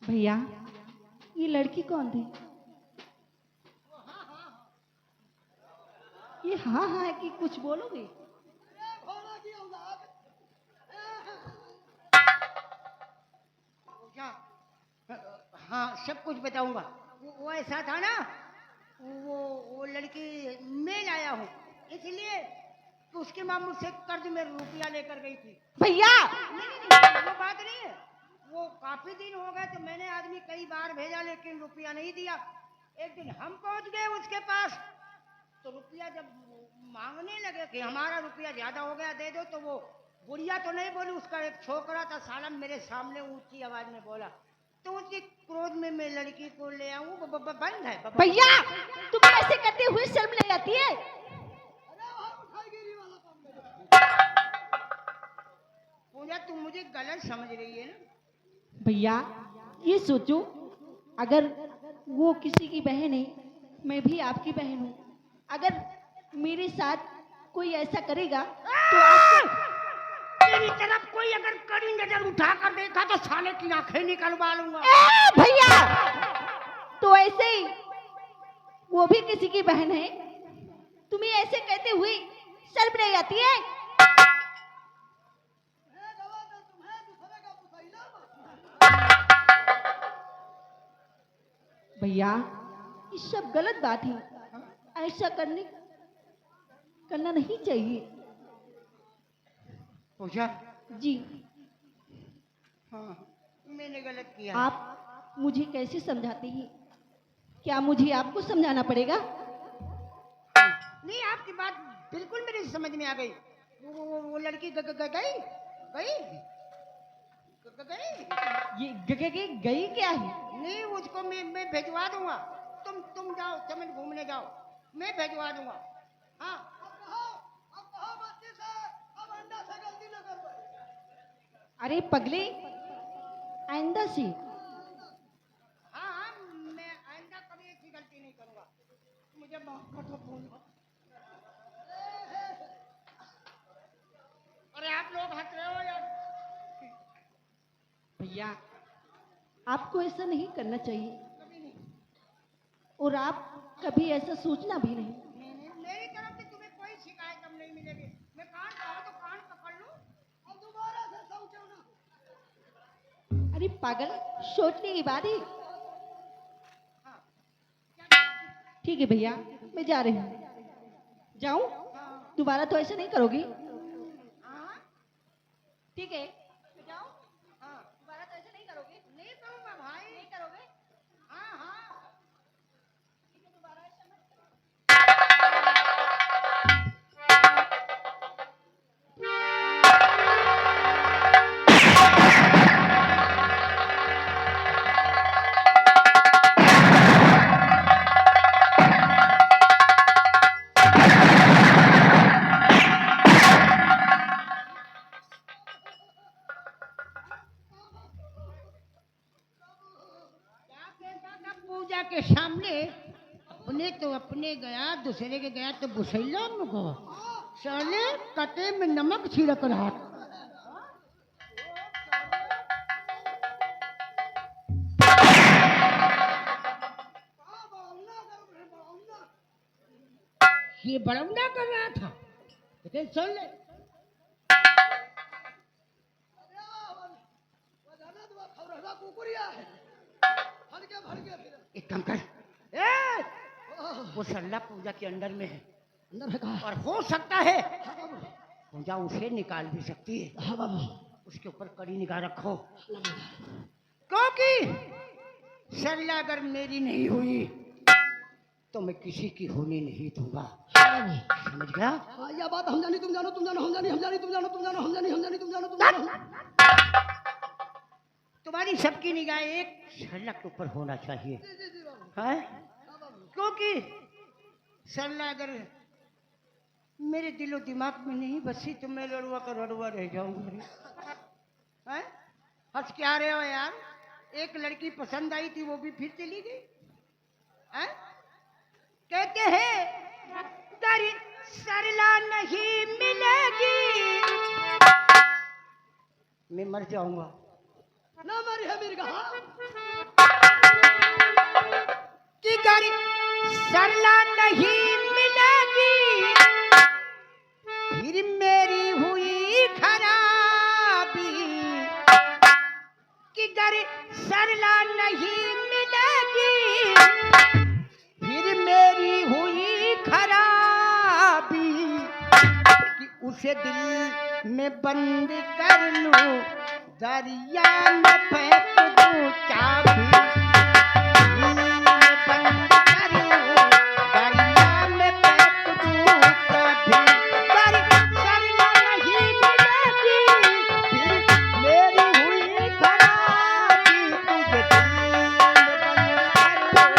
भैया, ये लड़की कौन थी? ये हाँ हाँ है कि कुछ बोलोगे? क्या? हाँ, सब कुछ बताऊंगा। वो ऐसा था ना, वो लड़की मैं लाया हूँ, इसलिए कि उसकी माँ मुझसे कर्ज में रुपया लेकर गई थी। भैया, नहीं, वो बात नहीं है। वो काफी दिन हो गए तो मैंने आदमी कई बार भेजा लेकिन रुपया नहीं दिया। एक दिन हम पहुंच गए उसके पास, तो रुपया जब मांगने लगे कि हमारा रुपया ज्यादा हो गया दे दो, तो वो बुढ़िया तो नहीं बोली, उसका एक छोकरा था साला मेरे सामने ऊंची आवाज में बोला। तो उसके क्रोध में मैं लड़की को ले आऊं, बंद है। भैया, तुम्हें ऐसे करते हुए शर्म नहीं आती है? पूजा, तुम मुझे गलत समझ रही है ना? भैया, ये सोचो, अगर वो किसी की बहन है, मैं भी आपकी बहन हूँ। अगर मेरे साथ कोई ऐसा करेगा तो आपको... तेरी तरफ कोई अगर कड़ी नजर उठा कर देखा तो साले की आंखें निकलवा लूंगा। भैया, तो ऐसे ही वो भी किसी की बहन है, तुम्हें ऐसे कहते हुए शर्म नहीं आती है? भैया, ये सब गलत बात है, ऐसा करना नहीं चाहिए। पूजा जी, हाँ, मैंने गलत किया। आप मुझे कैसे समझाते हैं? क्या मुझे आपको समझाना पड़ेगा? नहीं, आपकी बात बिल्कुल मेरी समझ में आ गई। वो लड़की गई ये गई क्या है? नहीं, उसको मैं भिजवा दूंगा। तुम जाओ, चमन घूमने जाओ, मैं भिजवा दूंगा। हाँ, अरे पगले, आइंदा से हाँ हाँ, मैं आइंदा कभी ऐसी गलती नहीं करूंगा। मुझे माफ कर दो पूजा। अरे आप लोग हंस रहे हो यार। भैया, आपको ऐसा नहीं करना चाहिए, कभी नहीं। और आप कभी ऐसा सोचना भी नहीं। मेरी तरफ से तुम्हें कोई शिकायत अब नहीं मिलेगी। मैं कान कहो तो कान पकड़ लूं और दोबारा से सोचो ना। अरे पागल, सोचने की बात है। हाँ, ठीक है भैया, मैं जा रही हूँ। जाऊं? दोबारा तो ऐसा नहीं करोगी? हाँ, ठीक है, मैं जाऊं? हाँ, दोबारा तो ऐसा नहीं करोगी? नहीं करूंगा भाई। नहीं करोगे? हाँ हाँ। ठीक है, दोबारा ऐसा मत करो। क्या कहता था पूजा के सामने? अपने तो अपने गया, दूसरे के गया तो बुसैला में गया। साले कटे में नमक छिड़क रहा था। ये बड़ौना कर रहा था, लेकिन सुन ले, एक काम कर, ए, वो सल्ला पूजा के अंदर में है, अंदर है कहा? और हो सकता है पूजा उसे निकाल भी सकती है। हाँ बाबा, उसके ऊपर कड़ी निगाह रखो, क्योंकि सल्ला अगर मेरी नहीं हुई तो मैं किसी की होने नहीं दूंगा। समझ गया? हाँ, यह बात हम जानी तुम जानो, तुम जानो हम जानी, हम जानी तुम जानो, तुम जानो हम जानी, हम जानी तुम जानो, तुम जानो। तुम्हारी सबकी निगाह एक सल्ला के ऊपर होना चाहिए, है? क्योंकि सल्ला अगर मेरे दिलो दिमाग में नहीं बसी तो मैं लड़ुआ का लड़ुआ रह जाऊंगा। हैं? हंस क्या रहे हो यार? एक लड़की पसंद आई थी, वो भी फिर चली गई। हैं? कहते हैं दर सरला नहीं मिलेगी, मैं मर जाऊंगा। ना मारी है मेरी कहा कि गाड़ी सरला नहीं मिलेगी फिर मेरी हुई खराबी कि गाड़ी सरला नहीं मिलेगी फिर मेरी हुई खराबी कि उसे दिल में बंद कर लूं दरिया में फेंक दूं चाबी दिल में बंद कर लूं दरिया में फेंक दूं चाबी कर सरला नहीं मिलेगी फिर मेरी हुई खराबी तुझे दिल में बंद कर लूं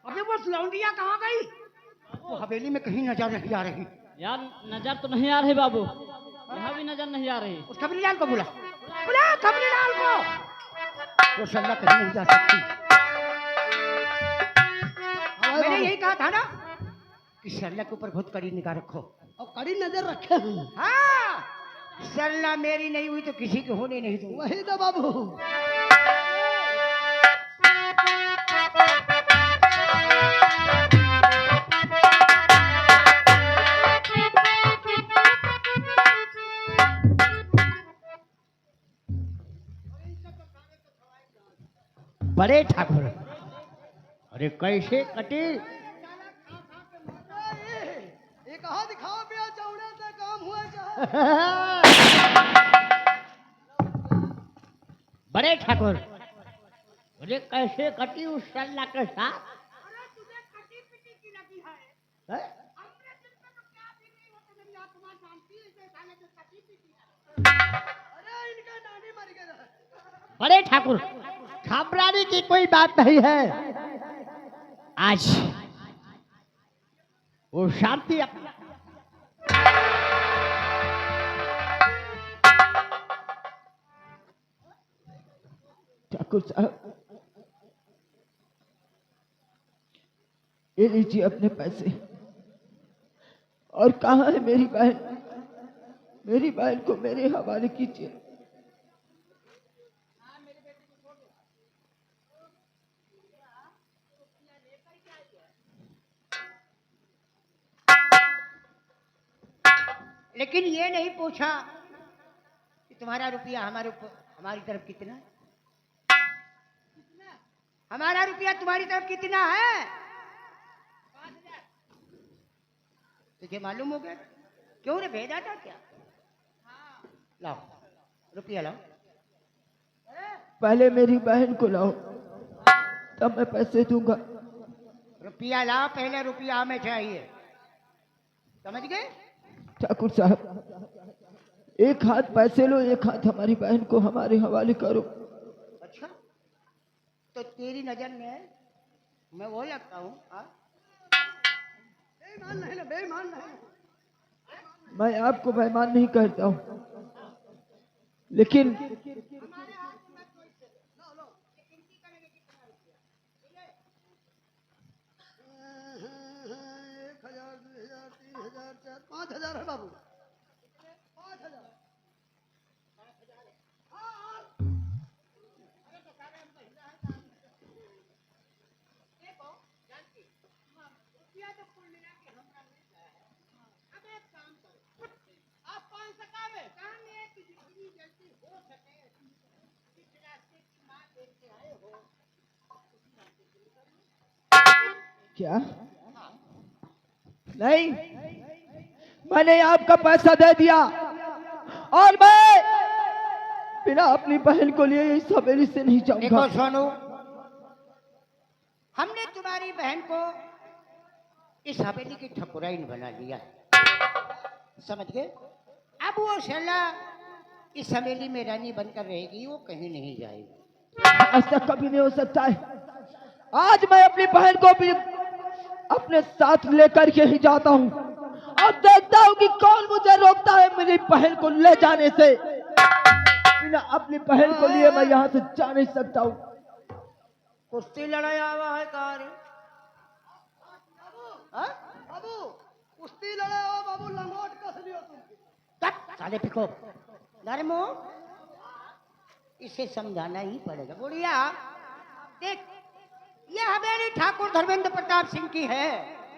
अबे वो लौंडिया कहाँ गई? वो हवेली में कहीं नजर नहीं आ रही। यार नजर तो नहीं आ रही बाबू, यहाँ भी नजर नहीं आ रही। उस खबरीलाल को बुला, बुला खबरीलाल को। वो सल्ला कहीं नहीं जा सकती। मैंने यही कहा था ना कि सरला के ऊपर बहुत कड़ी निगाह रखो। और कड़ी नजर रखे हैं। हाँ, सरला मेरी नहीं हुई तो किसी के होने नहीं दूंगा। वही तो बाबू। बड़े ठाकुर, अरे कैसे कटी? ये कहा दिखाओ पिया चौड़े से काम हुआ चाहे। बड़े ठाकुर, अरे कैसे कटी उस सरला के साथ? हैं? अरे इनका नानी मर गया। बड़े ठाकुर, घबराने की कोई बात नहीं है। आज वो शांति अपना ठाकुर साहब, ये लीजिए अपने पैसे। और कहाँ है मेरी बहन? मेरी बहन को मेरे हवाले कीजिए। लेकिन ये नहीं पूछा कि तुम्हारा रुपया हमारी तरफ कितना है? हमारा रुपया तुम्हारी तरफ कितना है? तुझे मालूम हो गया? क्यों रे, भेजा था क्या? लाओ रुपया लाओ। पहले मेरी बहन को लाओ, तब मैं पैसे दूंगा। रुपया लाओ, पहले रुपया हमें चाहिए, समझ गए? ठाकुर साहब, एक हाथ पैसे लो, एक हाथ हमारी बहन को हमारे हवाले करो। अच्छा, तो तेरी नजर में मैं वो लगता हूँ? बेईमान नहीं ना, बेईमान नहीं। मैं आपको बेईमान नहीं कहता हूँ, लेकिन पाँच हजार है बाबू। 5,000। क्या? नहीं, मैंने आपका पैसा दे दिया और मैं बिना अपनी बहन को लिए इस हवेली से नहीं देखो जाऊंगा। सोनू, हमने तुम्हारी बहन को इस हवेली की ठकुराइन बना लिया, समझ गए? अब वो शैला इस हवेली में रानी बनकर रहेगी, वो कहीं नहीं जाएगी। ऐसा कभी नहीं हो सकता है। आज मैं अपनी बहन को भी अपने साथ लेकर के ही जाता हूँ और देखता हूँ कि कौन मुझे रोकता है मेरी बहन को ले जाने से। बिना अपनी बहन को लिए मैं यहाँ से जा नहीं सकता हूँ। कुश्ती लड़ाई आवा है कार बाबू कुश्ती लड़े हो बाबू, लंगोट कस लियो तुम। साले पिको धर्मो, इसे समझाना ही पड़ेगा। बुढ़िया देख, ये हवेली ठाकुर धर्मेंद्र प्रताप सिंह की है,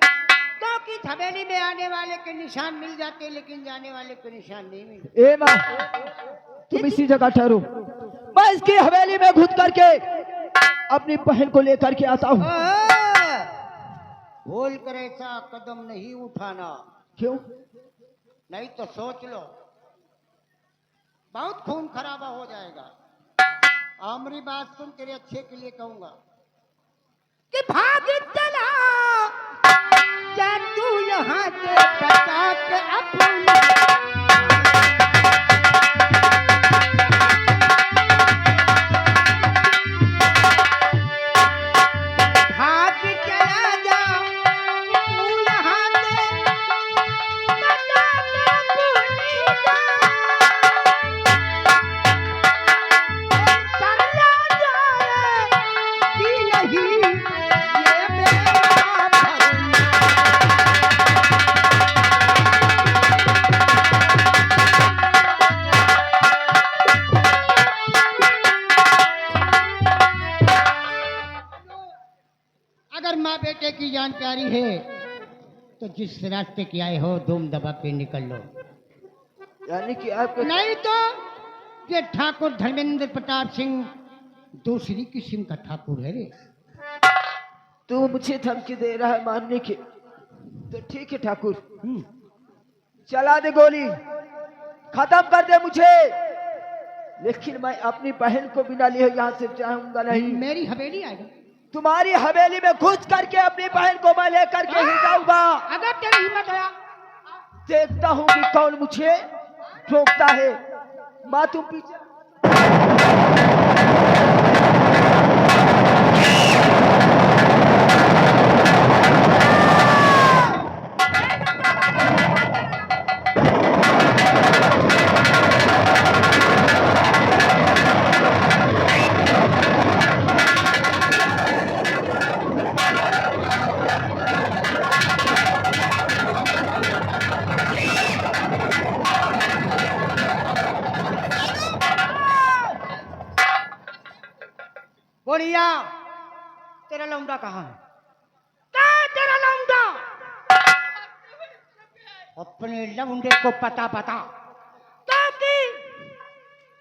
क्योंकि तो हवेली में आने वाले के निशान मिल जाते लेकिन जाने वाले के निशान नहीं मिलते। ए माँ, तुम इसी जगह ठहरो, मैं इसकी हवेली में घुस करके अपनी बहन को लेकर के आता हूँ। भूल कर ऐसा कदम नहीं उठाना। क्यों? नहीं तो सोच लो बहुत खून खराबा हो जाएगा। हमारी बात सुन, तेरे अच्छे के लिए कहूंगा कि भाग चला जा तू यहाँ से बता के अपना। भाग चला जा तू यहाँ से बता के चला जाए कि नहीं ये मेरा भरना। अगर माँ बेटे की जान प्यारी है तो जिस रास्ते की आए हो धूम दबा के निकल लो, यानी कि आपको नहीं तो ये ठाकुर धर्मेंद्र प्रताप सिंह दूसरी किस्म का ठाकुर है रे। तू मुझे धमकी दे रहा है मारने की, तो ठीक है ठाकुर, चला दे गोली, खत्म कर दे मुझे, लेकिन मैं अपनी बहन को बिना लिए यहाँ से जाऊंगा नहीं। मेरी हवेली आ गई, तुम्हारी हवेली में घुस करके अपनी बहन को मैं लेकर के ही जाऊंगा। अगर तेरी हिम्मत है देखता हूँ कि कौन मुझे रोकता है। माँ तुम पीछे। बोलिया तेरा लौंडा कहाँ है? कहाँ तेरा लौंडा? अपने लौंडे को पता बता, क्योंकि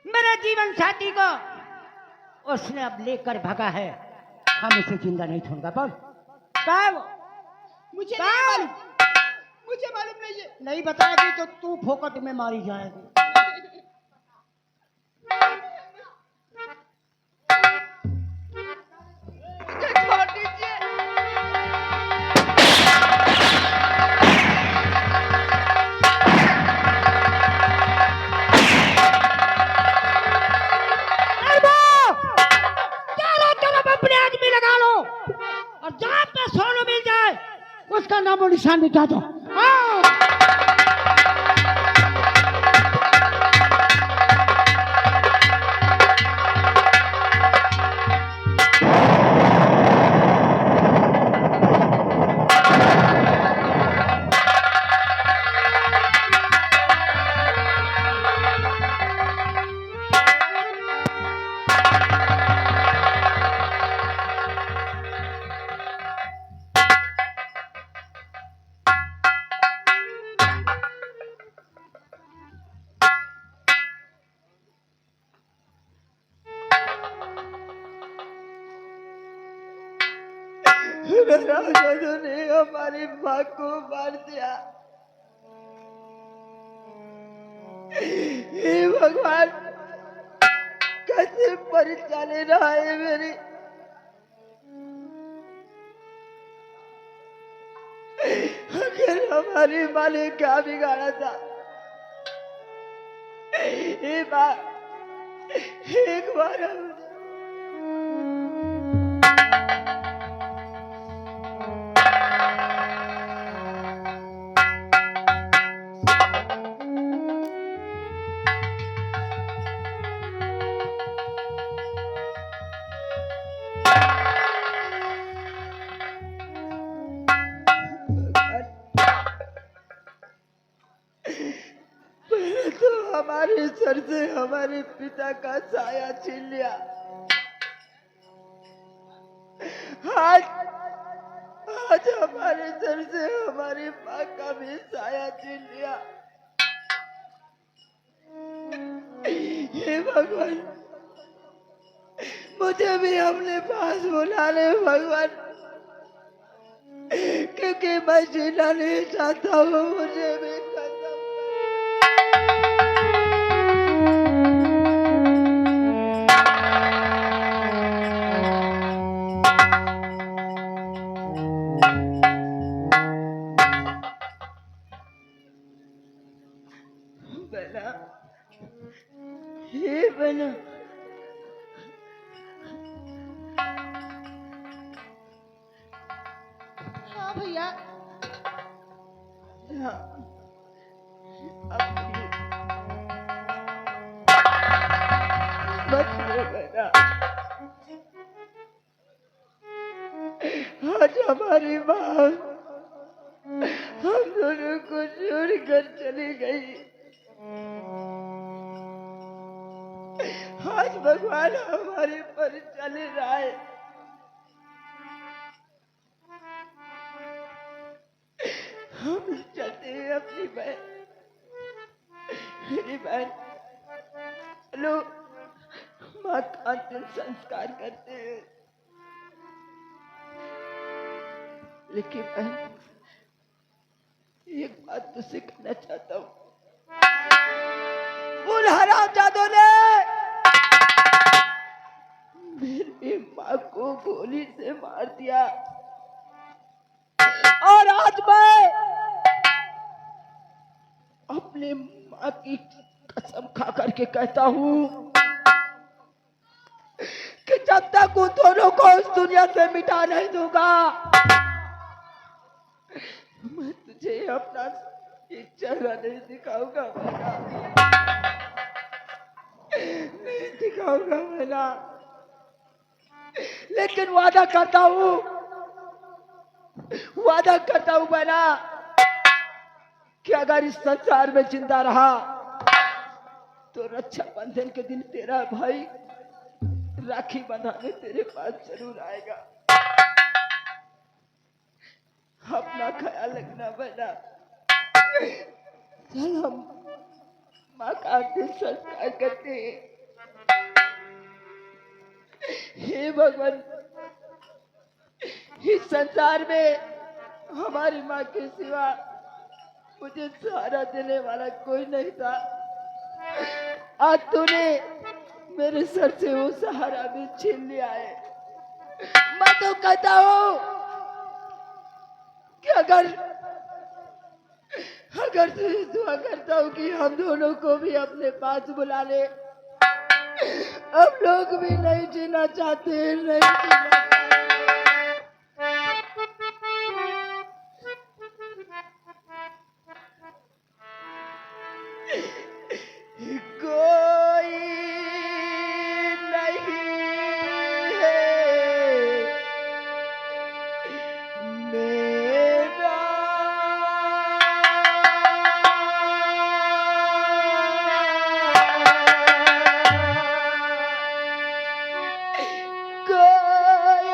मेरे जीवन साथी को उसने अब लेकर भागा है, हम उसे जिंदा नहीं छोड़ूंगा। बोल कहाँ है वो? मुझे कहाँ नहीं है? मालूम, मुझे मालूम नहीं है। नहीं बताएगी तो तू फोकट में मारी जाएगी। मुझे छोड़ दीजिए। चारों तरफ अपने आदमी लगा लो और जहां पे सोनू मिल जाए उसका नाम और निशान मिटा दो। राजा ने हमारी माँ को मार दिया। हे भगवान, कैसे परिचाले रहा है मेरी आखिर हमारी माँ ने क्या बिगाड़ा था? एक बार पहले तो हमारे सर से हमारे पिता का साया छीन लिया। आज आज हमारे सर से हमारी माँ का भी साया छीन लिया। हे भगवान, मुझे भी अपने पास बुला ले भगवान, क्योंकि मैं जीना नहीं चाहता हूँ। मुझे भी खत्म बना, हे बना, हाँ भैया। हाँ, अपनी मत रो बना। आज हमारी माँ हम दोनों को छोड़ कर चली गई। आज भगवान हमारे पर चल रहा है। हम चलते हैं अपनी बहन, मेरी बहन, चलो माँ का अंतिम संस्कार करते हैं। लेकिन बहन, एक बात तुझसे कहना चाहता हूँ। उन हरामजादों ने मेरी माँ को गोली से मार दिया, और आज मैं अपने माँ की कसम खा करके कहता हूँ कि जब तक उन दोनों को इस दुनिया से मिटा नहीं दूंगा, मैं तुझे अपना ये चेहरा नहीं दिखाऊंगा बेटा, नहीं दिखाऊंगा बेटा। लेकिन वादा करता हूँ बेटा, कि अगर इस संसार में जिंदा रहा तो रक्षा बंधन के दिन तेरा भाई राखी बंधाने तेरे पास जरूर आएगा। अपना ख्याल रखना बेटा। चल हम माँ का अंतिम संस्कार करते हैं। हे भगवान, इस संसार में हमारी माँ के सिवा मुझे सहारा देने वाला कोई नहीं था। आज तूने मेरे सर से वो सहारा भी छीन लिया है। मैं तो कहता हूँ कि अगर तुझे दुआ करता हूँ कि हम दोनों को भी अपने पास बुला ले। हम लोग भी नहीं जीना चाहते, नहीं जीना चाहते। कोई नहीं है मेरा, कोई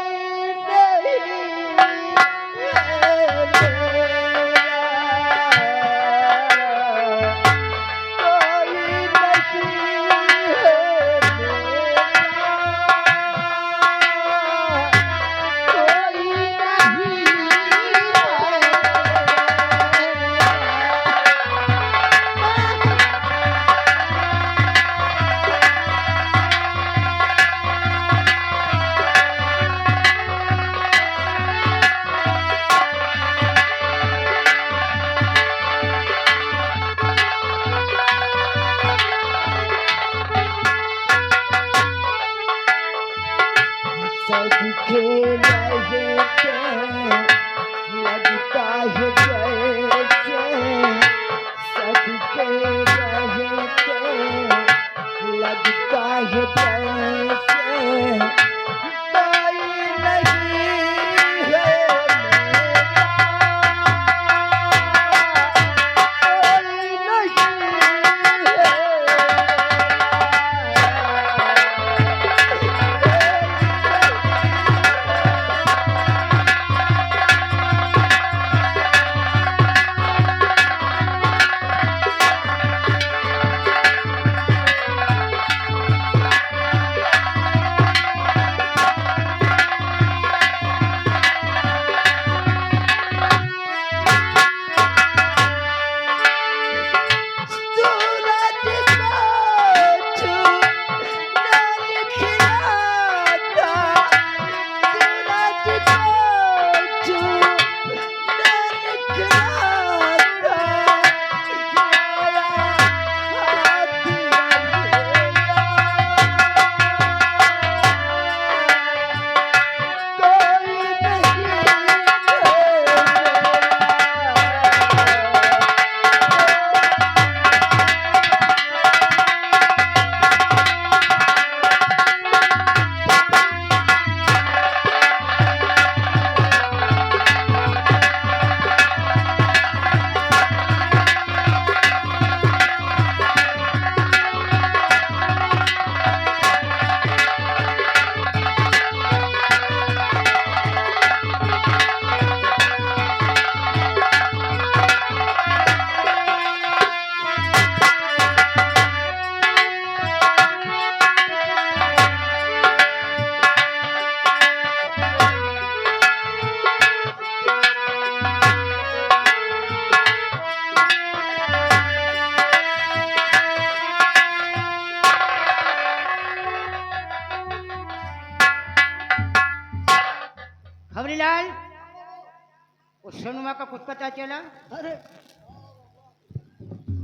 कुछ पता चला? अरे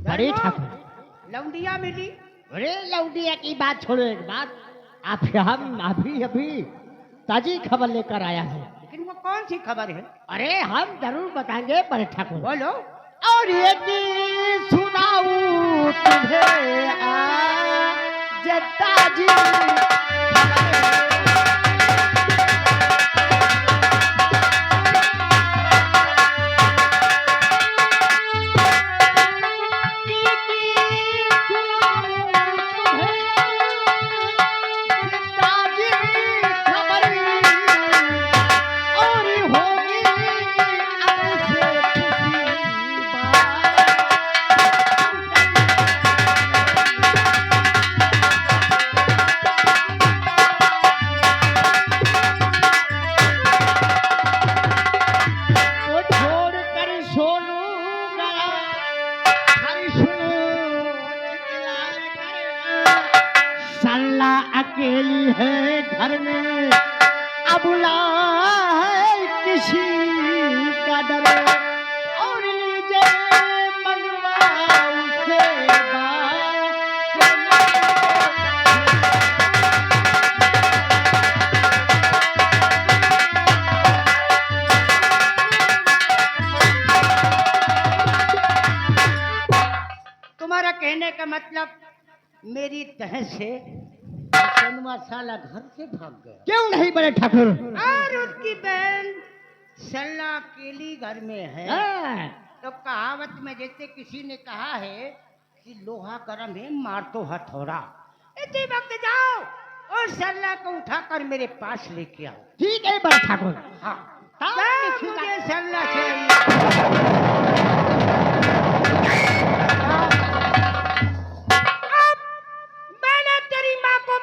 बड़े ठाकुर, लौंडिया मिली? अरे लौंडिया की बात छोड़ो, एक बात आप हम अभी अभी ताजी खबर लेकर आया है। लेकिन वो कौन सी खबर है? अरे हम जरूर बताएंगे बड़े ठाकुर। बोलो। और ये चीज सुनाऊं तुम्हें आज ताजी अकेली है घर में, अबुला है किसी का डर, और लीजिए मंगवा उसे तुम्हारा कहने का मतलब मेरी तह से सोनुआ साला घर से भाग गया? क्यों नहीं बड़े ठाकुर? और उसकी बहन सल्ला अकेली घर में है। तो कहावत में जैसे किसी ने कहा है कि लोहा गर्म है मार तो हथौड़ा, इसी वक्त जाओ और सल्ला को उठाकर मेरे पास लेके आओ। ठीक है बड़े ठाकुर। हाँ, मुझे सल्ला चाहिए।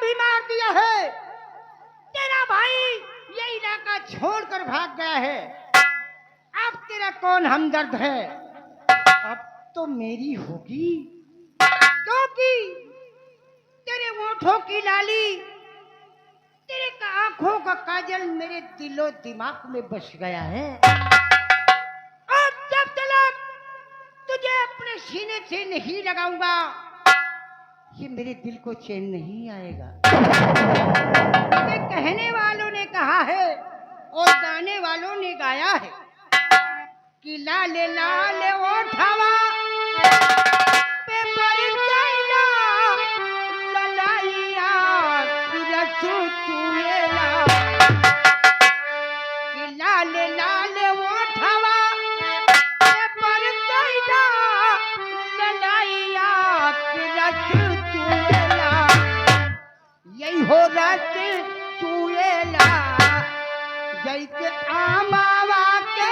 भी मार दिया है, तेरा भाई ये इलाका छोड़कर भाग गया है, अब तेरा कौन हमदर्द है? अब तो मेरी होगी, क्योंकि तेरे होठों की लाली, तेरे आंखों का काजल मेरे दिलो दिमाग में बस गया है। अब जब तक तुझे अपने सीने से नहीं लगाऊंगा ये मेरे दिल को चैन नहीं आएगा। ये कहने वालों ने कहा है और गाने वालों ने गाया है कि लाले लाले ओठावा पे मर जाइला ललाइया रसू चुएला, कि लाले लाले ओठावा पे मर जाइला ललाइया रसू यही हो रस चुएला, जैसे आमावा के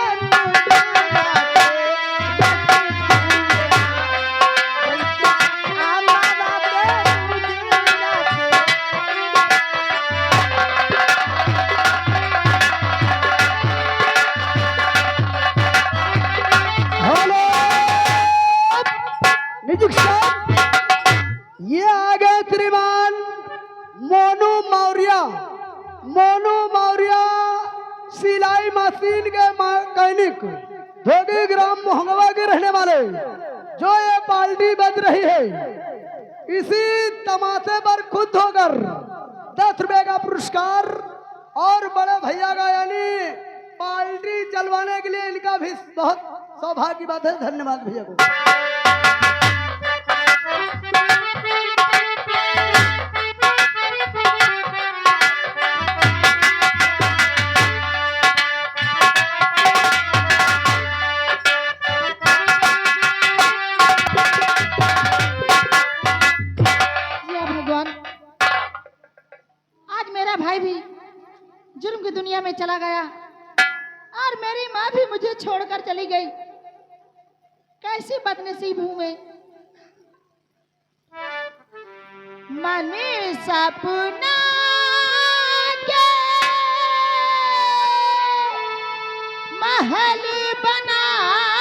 ये आ गए श्रीमान मोनू मौर्य सिलाई मशीन के मैकेनिक धोगी ग्राम मोहंगवा के रहने वाले, जो ये पार्टी बज रही है इसी तमाशे पर खुद होकर 10 रुपए का पुरस्कार और बड़े भैया का यानी पार्टी चलवाने के लिए इनका भी बहुत सौभाग्य की बात है। धन्यवाद भैया को। भाई भी जुर्म की दुनिया में चला गया और मेरी माँ भी मुझे छोड़कर चली गई। कैसी बदनसीब हूं मैं। मन सपना के महल बनावे,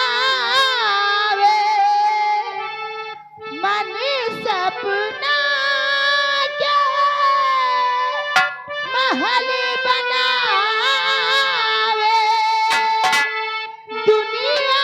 मन सपना के महल बनावे, दुनिया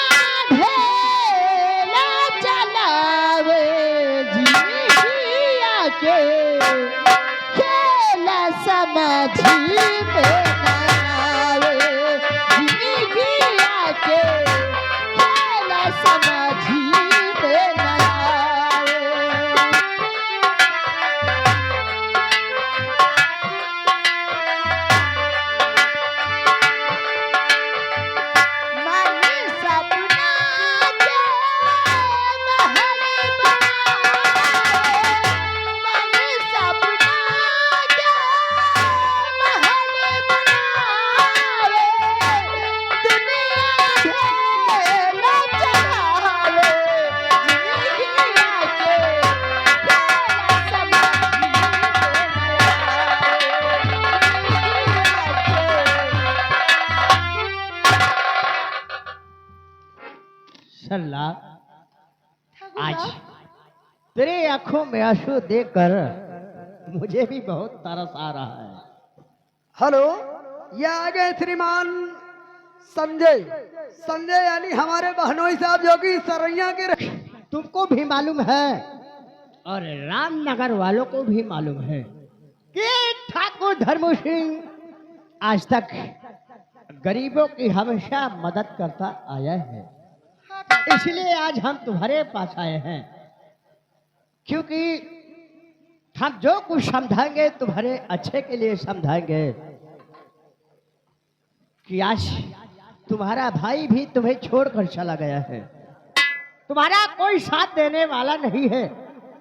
सरला, आज तेरे आंखों में आंसू देखकर मुझे भी बहुत तरस आ रहा है। हेलो, ये आ गए श्रीमान संजय। संजय यानी हमारे बहनोई साहब जो कि सरैया के तुमको भी मालूम है और रामनगर वालों को भी मालूम है कि ठाकुर धर्म सिंह आज तक गरीबों की हमेशा मदद करता आया है। इसलिए आज हम तुम्हारे पास आए हैं, क्योंकि हम जो कुछ समझाएंगे तुम्हारे अच्छे के लिए समझाएंगे। कि आज तुम्हारा भाई भी तुम्हें छोड़कर चला गया है, तुम्हारा कोई साथ देने वाला नहीं है।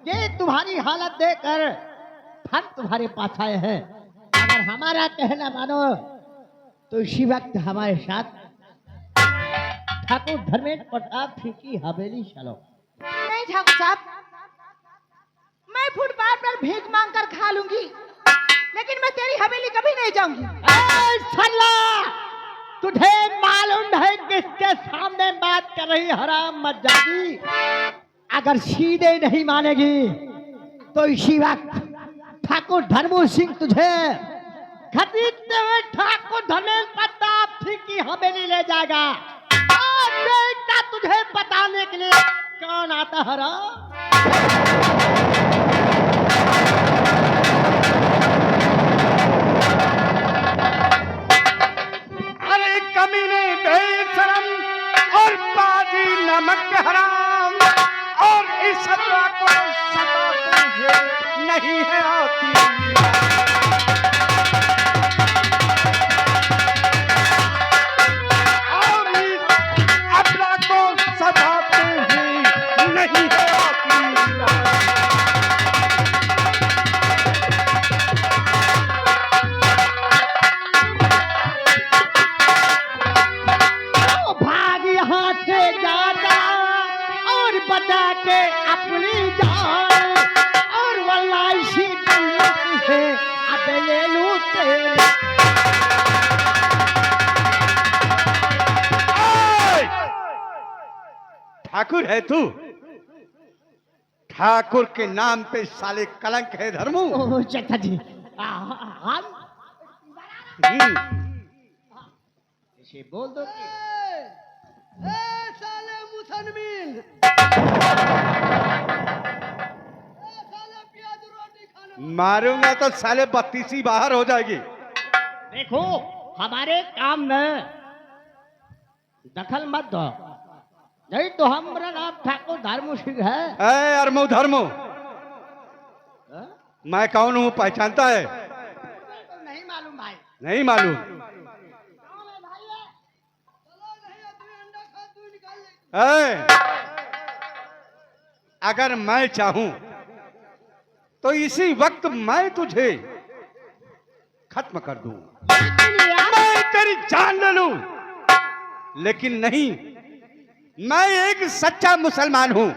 ये तुम्हारी हालत देखकर हम तुम्हारे पास आए हैं। अगर हमारा कहना मानो तो इसी वक्त हमारे साथ ठाकुर धर्मेंद्र प्रताप सिंह की हवेली चलो। नहीं ठाकुर साहब, मैं फुटपाथ पर भीख मांग कर खा लूंगी, लेकिन मैं तेरी हवेली कभी नहीं जाऊंगी। सल्ला, तुझे मालूम है किसके सामने बात कर रही हराम मजादी? अगर सीधे नहीं मानेगी तो इसी वक्त ठाकुर धर्म सिंह तुझे खरीदते हुए ठाकुर धर्मेंद्र प्रताप सिंह की हवेली ले जाएगा। और बेटा तुझे बताने के लिए कौन आता हराम? अरे कमीने बेशरम और बाजी नमक हराम, और इस सजा को सताते हुए नहीं है आती। और इस अपना को सताते हुए नहीं है आती। भाग यहाँ से जाता और बचा के अपनी जान, और वल्लाह इसी दुनिया से अब ले लूं तेरे। ठाकुर है तू? ठाकुर के नाम पे साले कलंक है धर्मू। ओह चचा जी, हम इसे बोल दो कि साले मुसलमान, साले प्याज रोटी खाने मारूंगा तो साले 32 बाहर हो जाएगी। देखो, हमारे काम में दखल मत दो, नहीं तो हमारा नाम ठाकुर धर्म सिंह है। ऐ अरमो धर्मो, मैं कौन हूँ पहचानता है? तो नहीं मालूम भाई। नहीं मालूम? ऐ, अगर मैं चाहूं तो इसी वक्त मैं तुझे खत्म कर दूं, मैं तेरी जान ले लूं, लेकिन नहीं, मैं एक सच्चा मुसलमान हूं।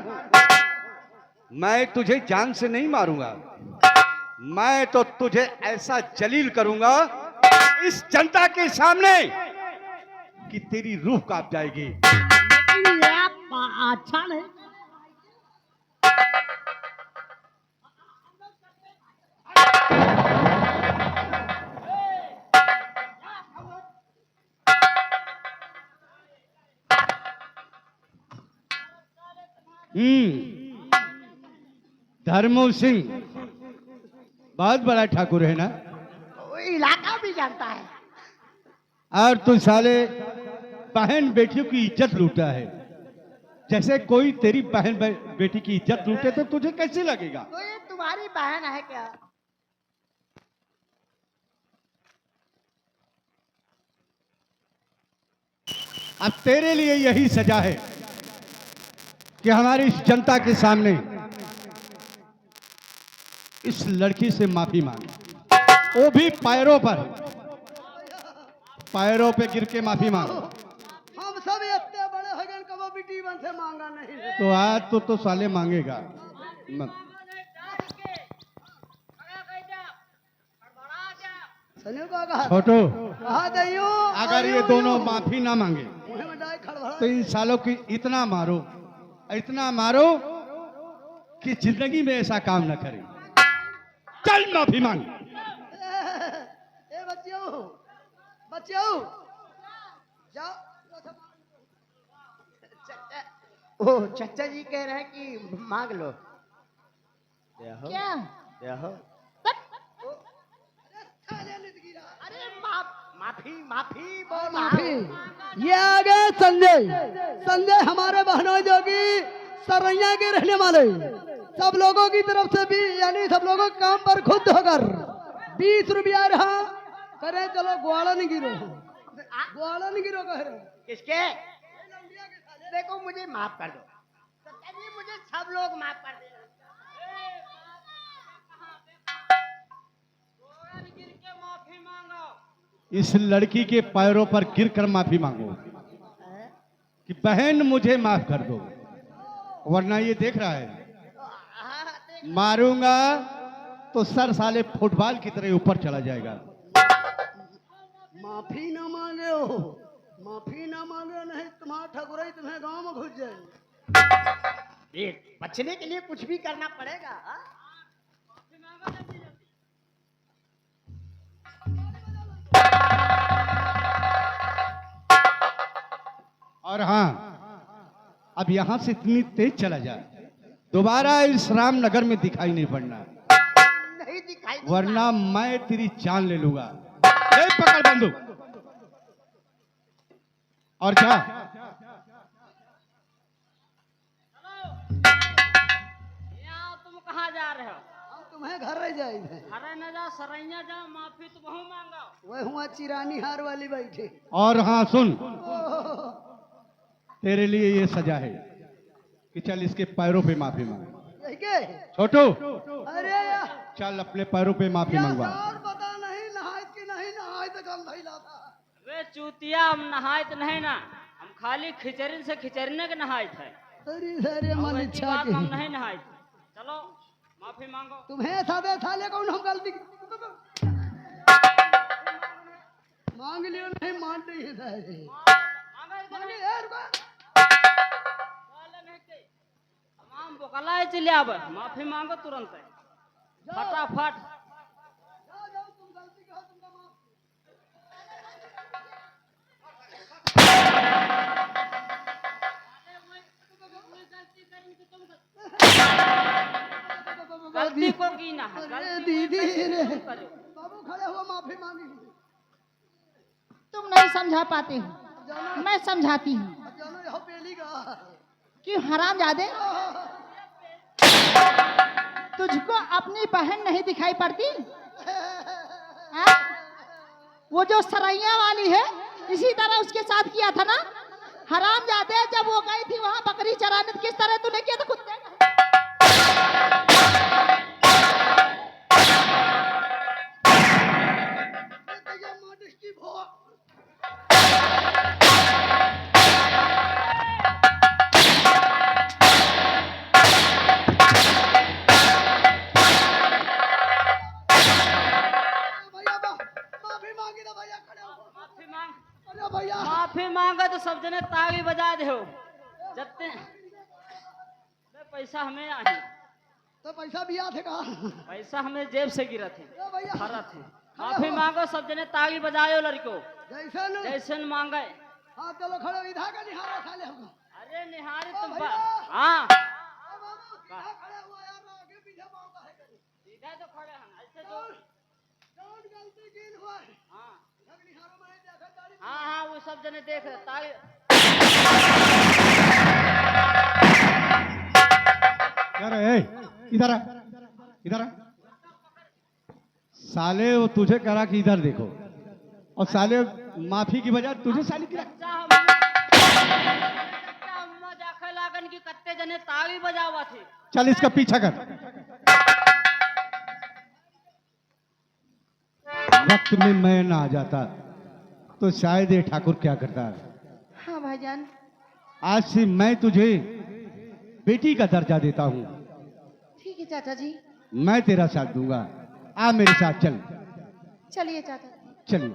मैं तुझे जान से नहीं मारूंगा, मैं तो तुझे ऐसा जलील करूंगा इस जनता के सामने कि तेरी रूह कांप जाएगी। ये आप अच्छा नहीं। धर्मो सिंह बहुत बड़ा ठाकुर है ना, वो इलाका भी जानता है। और तू साले बहन बेटियों की इज्जत लूटा है। जैसे कोई तेरी बहन बेटी की इज्जत लूटे तो तुझे कैसे लगेगा? तो ये तुम्हारी बहन है क्या? अब तेरे लिए यही सजा है कि हमारी इस जनता के सामने इस लड़की से माफी मांगे, वो भी पैरों पे गिर के माफी मांगो। हम सब इतने बड़े हो गए, कभी भी जीवन से मांगा नहीं। तो आज तो साले मांगेगा मत। सनी को कहा छोटो, कहा दइयो, अगर ये दोनों माफी ना मांगे मुंह में डाई खड़बड़ा तो इन सालों की इतना मारो कि जिंदगी में ऐसा काम न करे। चल माफी मांग। ए बच्चों जाओ। ओ चाचा जी कह रहे हैं कि मांग लो। क्या अरे माफी माफी बोल माफी। ये आ गए संजय हमारे बहनों जो कि सरैया के रहने वाले, सब लोगों की तरफ से भी यानी सब लोगों के काम पर खुद होकर 20 रुपया रहा करे। चलो ग्वाला नहीं गिरो कह रहे। किसके? देखो मुझे माफ कर दो चाचा जी, मुझे सब लोग माफ कर दे। इस लड़की के पैरों पर गिरकर माफी मांगो कि बहन मुझे माफ कर दो, वरना ये देख रहा है मारूंगा तो सर साले फुटबॉल की तरह ऊपर चला जाएगा। माफी ना मांगे नहीं तुम्हारा ठकुराई तुम्हें गांव में घुस जाए। ये बचने के लिए कुछ भी करना पड़ेगा। और हाँ, अब यहां से इतनी तेज चला जा, दोबारा इस रामनगर में दिखाई नहीं पड़ना, नहीं दिखाई वरना मैं तेरी जान ले लूंगा। ए, पकड़ बंदूक और जा। तुम कहाँ जा रहे हो? हम तुम्हें घर रह जाएंगे। अरे न जा, सरैया जा, माफी तुम मांगो। वह हुआ चिरानी हार वाली बैठे। और हाँ सुन, तेरे लिए ये सजा है कि चल इसके पैरों पे माफी मांग। यही के? छोटू, अरे यार चल अपने पैरों पे माफी मंगवा। यार पता नहीं नहाए कि नहीं नहाए तो कम नहीं लाता। वे चूतिया, हम नहाए तो नहीं ना, हम खाली खिचड़िन से खिचड़ने के नहाए थे। अरे मन वैसी इच्छा बात हम की नहीं नहाए थे। चलो माफी मांगो। तुम्हें सादे साले कौन हम गलती मांग लियो नहीं मानते ही सारे। मांगे यार को हम बोकला चले आब, माफी मांगो तुरंत फटाफट। जाओ तुम गलती कहो तुमका माफ। गलती को की ना है, अरे गलती दीदी रे करो। बाबू खड़े हुआ माफी मांगी। तुम नहीं समझा पाते हो, मैं समझाती हूँ। जानो यहाँ पेली का क्यों हरामजादे, तुझको अपनी बहन नहीं दिखाई पड़ती? हाँ? वो जो सरैया वाली है, इसी तरह उसके साथ किया था ना? हरामजादे, जब वो गई थी वहां बकरी चराने, तो किस तरह तूने किया था कुत्ते? माफी मांग, अरे भैया माफी मांगा तो सब जने ताली बजा दे हो। जत्ते पैसा हमें आई, तो पैसा भी आते का पैसा हमें जेब से गिरा थे, ए भैया भरा थे। माफी मांगो, सब जने ताली बजायो लड़को जैसे न जैसे मांगे। हाँ चलो खड़ो इधर का निहारा साले हमको। अरे निहारी ओ तुम भैया। हाँ ए बाबू इधर खड़े हुआ यार, आगे पीछे मांगा है कभी। सीधा तो खड़े हैं ऐसे तो। कौन गलती की हुआ है? हाँ जब निहारो में देखा दाढ़ी हाँ हाँ, वो सब जने देख रहे ताली। क्या रे, इधर आ, इधर आ। साले वो तुझे करा कि इधर देखो, और साले माफी की बजाय तुझे साली की कच्चा अम्मा जाखे लागन की कत्ते जने ताली बजावा थे। चल इसका पीछा कर। वक्त में मैं ना आ जाता तो शायद ये ठाकुर क्या करता। हाँ भाईजान, आज से मैं तुझे बेटी का दर्जा देता हूँ। ठीक है चाचा जी, मैं तेरा साथ दूंगा। आ मेरे साथ चल। चलिए चाचा। चलिए।